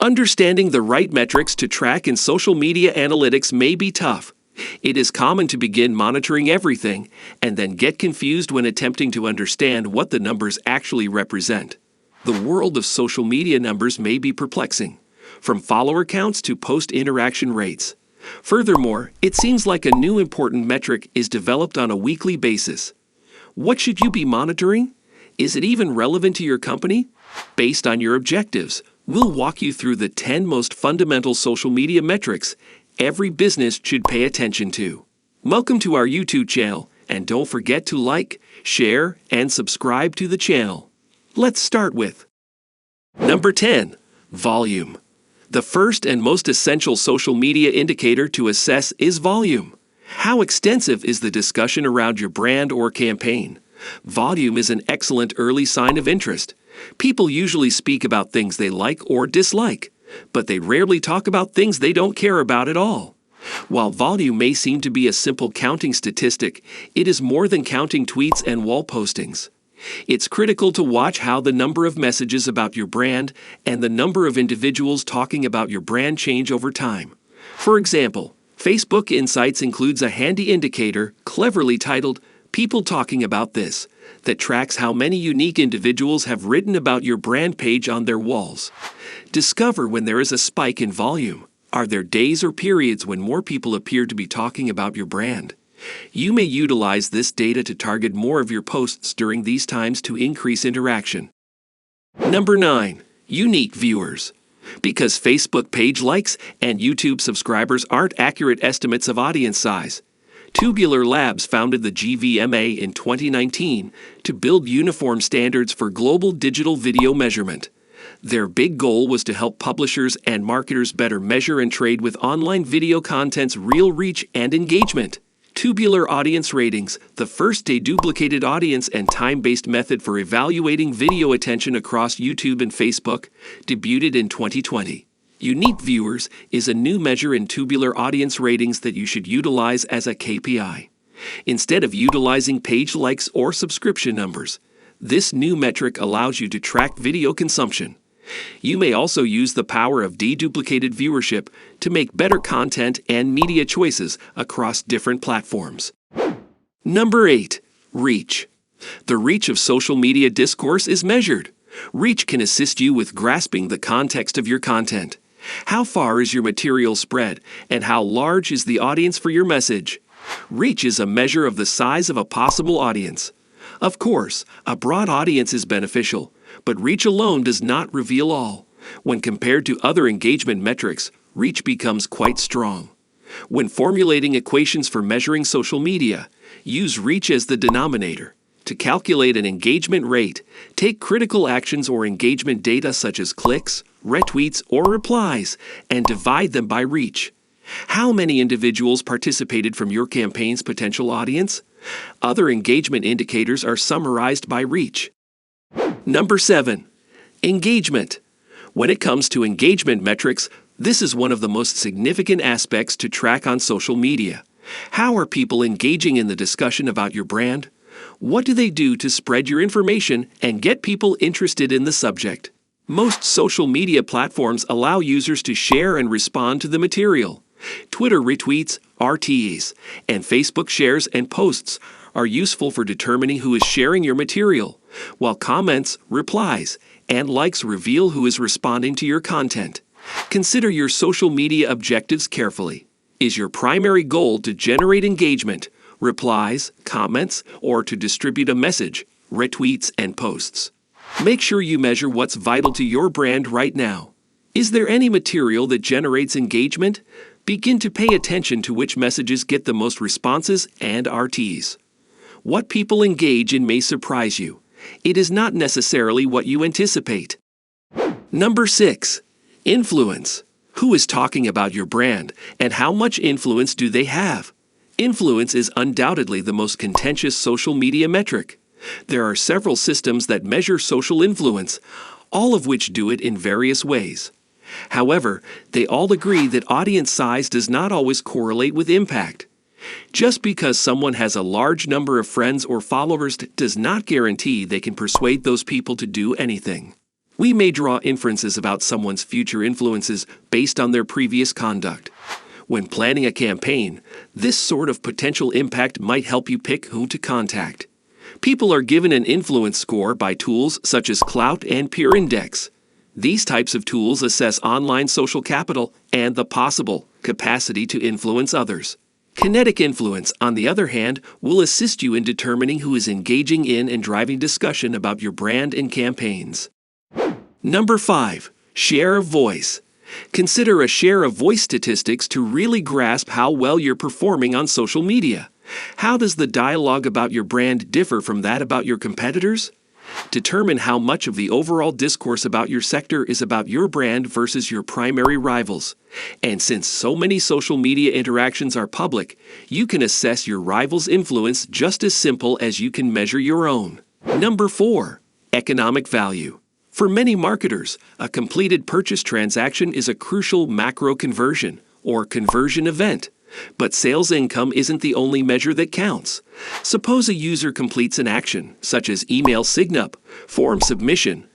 Understanding the right metrics to track in social media analytics may be tough. It is common to begin monitoring everything and then get confused when attempting to understand what the numbers actually represent. The world of social media numbers may be perplexing, from follower counts to post-interaction rates. Furthermore, it seems like a new important metric is developed on a weekly basis. What should you be monitoring? Is it even relevant to your company? Based on your objectives, we'll walk you through the 10 most fundamental social media metrics every business should pay attention to. Welcome to our YouTube channel, and don't forget to like, share, and subscribe to the channel. Let's start with Number 10. Volume. The first and most essential social media indicator to assess is volume. How extensive is the discussion around your brand or campaign? Volume is an excellent early sign of interest. People usually speak about things they like or dislike, but they rarely talk about things they don't care about at all. While volume may seem to be a simple counting statistic, it is more than counting tweets and wall postings. It's critical to watch how the number of messages about your brand and the number of individuals talking about your brand change over time. For example, Facebook Insights includes a handy indicator cleverly titled "People Talking About This" that tracks how many unique individuals have written about your brand page on their walls. Discover when there is a spike in volume. Are there days or periods when more people appear to be talking about your brand? You may utilize this data to target more of your posts during these times to increase interaction. Number 9. Unique viewers. Because Facebook page likes and YouTube subscribers aren't accurate estimates of audience size, Tubular Labs founded the GVMA in 2019 to build uniform standards for global digital video measurement. Their big goal was to help publishers and marketers better measure and trade with online video content's real reach and engagement. Tubular Audience Ratings, the first deduplicated audience and time-based method for evaluating video attention across YouTube and Facebook, debuted in 2020. Unique viewers is a new measure in Tubular Audience Ratings that you should utilize as a KPI. Instead of utilizing page likes or subscription numbers, this new metric allows you to track video consumption. You may also use the power of deduplicated viewership to make better content and media choices across different platforms. Number 8. Reach. The reach of social media discourse is measured. Reach can assist you with grasping the context of your content. How far is your material spread, and how large is the audience for your message? Reach is a measure of the size of a possible audience. Of course, a broad audience is beneficial, but reach alone does not reveal all. When compared to other engagement metrics, reach becomes quite strong. When formulating equations for measuring social media, use reach as the denominator. To calculate an engagement rate, take critical actions or engagement data such as clicks, retweets, or replies, and divide them by reach. How many individuals participated from your campaign's potential audience? Other engagement indicators are summarized by reach. Number 7. Engagement. When it comes to engagement metrics, this is one of the most significant aspects to track on social media. How are people engaging in the discussion about your brand? What do they do to spread your information and get people interested in the subject? Most social media platforms allow users to share and respond to the material. Twitter retweets, RTs, and Facebook shares and posts are useful for determining who is sharing your material, while comments, replies, and likes reveal who is responding to your content. Consider your social media objectives carefully. Is your primary goal to generate engagement, replies, comments, or to distribute a message, retweets, and posts? Make sure you measure what's vital to your brand right now. Is there any material that generates engagement? Begin to pay attention to which messages get the most responses and RTs. What people engage in may surprise you. It is not necessarily what you anticipate. Number 6. Influence. Who is talking about your brand, and how much influence do they have? Influence is undoubtedly the most contentious social media metric. There are several systems that measure social influence, all of which do it in various ways. However, they all agree that audience size does not always correlate with impact. Just because someone has a large number of friends or followers does not guarantee they can persuade those people to do anything. We may draw inferences about someone's future influences based on their previous conduct. When planning a campaign, this sort of potential impact might help you pick who to contact. People are given an influence score by tools such as Clout and Peer Index. These types of tools assess online social capital and the possible capacity to influence others. Kinetic influence, on the other hand, will assist you in determining who is engaging in and driving discussion about your brand and campaigns. Number 5. Share of voice. Consider a share of voice statistics to really grasp how well you're performing on social media. How does the dialogue about your brand differ from that about your competitors? Determine how much of the overall discourse about your sector is about your brand versus your primary rivals. And since so many social media interactions are public, you can assess your rivals' influence just as simple as you can measure your own. Number 4. Economic value. For many marketers, a completed purchase transaction is a crucial macro conversion or conversion event. But sales income isn't the only measure that counts. Suppose a user completes an action, such as email sign-up, form submission,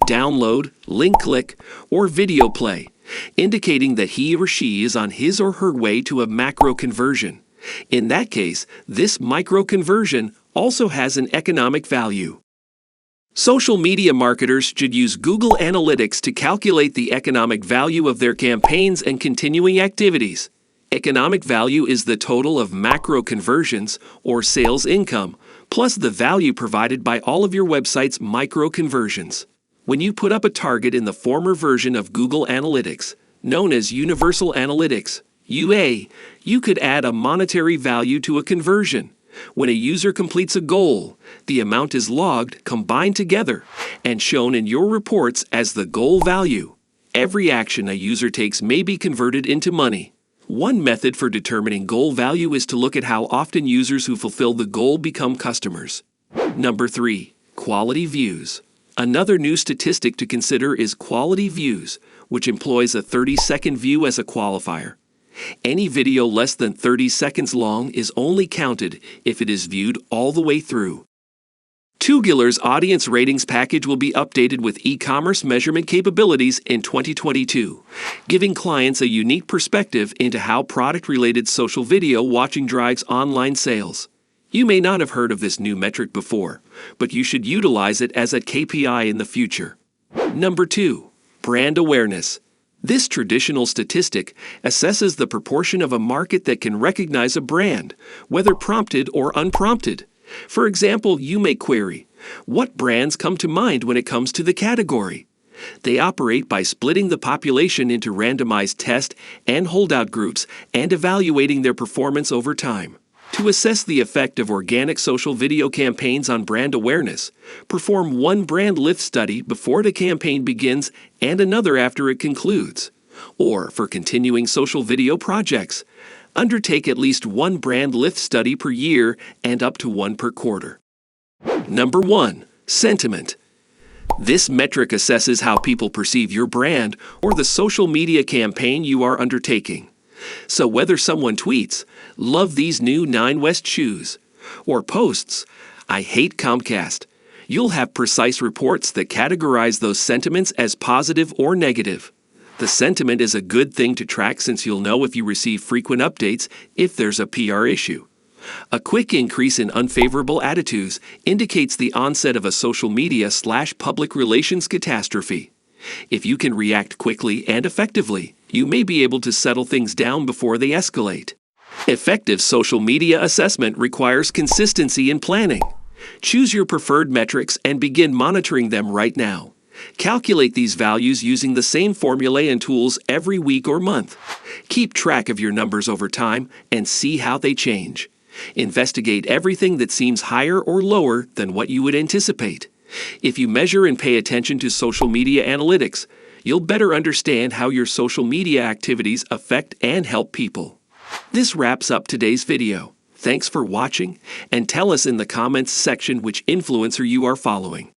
download, link click, or video play, indicating that he or she is on his or her way to a macro conversion. In that case, this micro conversion also has an economic value. Social media marketers should use Google Analytics to calculate the economic value of their campaigns and continuing activities. Economic value is the total of macro conversions, or sales income, plus the value provided by all of your website's micro conversions. When you put up a target in the former version of Google Analytics, known as Universal Analytics, UA, you could add a monetary value to a conversion. When a user completes a goal, the amount is logged, combined together, and shown in your reports as the goal value. Every action a user takes may be converted into money. One method for determining goal value is to look at how often users who fulfill the goal become customers. Number 3. Quality views. Another new statistic to consider is quality views, which employs a 30-second view as a qualifier. Any video less than 30 seconds long is only counted if it is viewed all the way through. Tugular's audience ratings package will be updated with e-commerce measurement capabilities in 2022, giving clients a unique perspective into how product-related social video watching drives online sales. You may not have heard of this new metric before, but you should utilize it as a KPI in the future. Number 2. Brand awareness. This traditional statistic assesses the proportion of a market that can recognize a brand, whether prompted or unprompted. For example, you may query, what brands come to mind when it comes to the category? They operate by splitting the population into randomized test and holdout groups and evaluating their performance over time. To assess the effect of organic social video campaigns on brand awareness, perform one brand lift study before the campaign begins and another after it concludes. Or, for continuing social video projects, undertake at least one brand lift study per year and up to one per quarter. Number 1. Sentiment. This metric assesses how people perceive your brand or the social media campaign you are undertaking. So whether someone tweets, "Love these new 9 West shoes," or posts, "I hate Comcast," you'll have precise reports that categorize those sentiments as positive or negative. The sentiment is a good thing to track since you'll know if you receive frequent updates if there's a PR issue. A quick increase in unfavorable attitudes indicates the onset of a social media/public relations catastrophe. If you can react quickly and effectively, you may be able to settle things down before they escalate. Effective social media assessment requires consistency in planning. Choose your preferred metrics and begin monitoring them right now. Calculate these values using the same formulae and tools every week or month. Keep track of your numbers over time and see how they change. Investigate everything that seems higher or lower than what you would anticipate. If you measure and pay attention to social media analytics, you'll better understand how your social media activities affect and help people. This wraps up today's video. Thanks for watching, and tell us in the comments section which influencer you are following.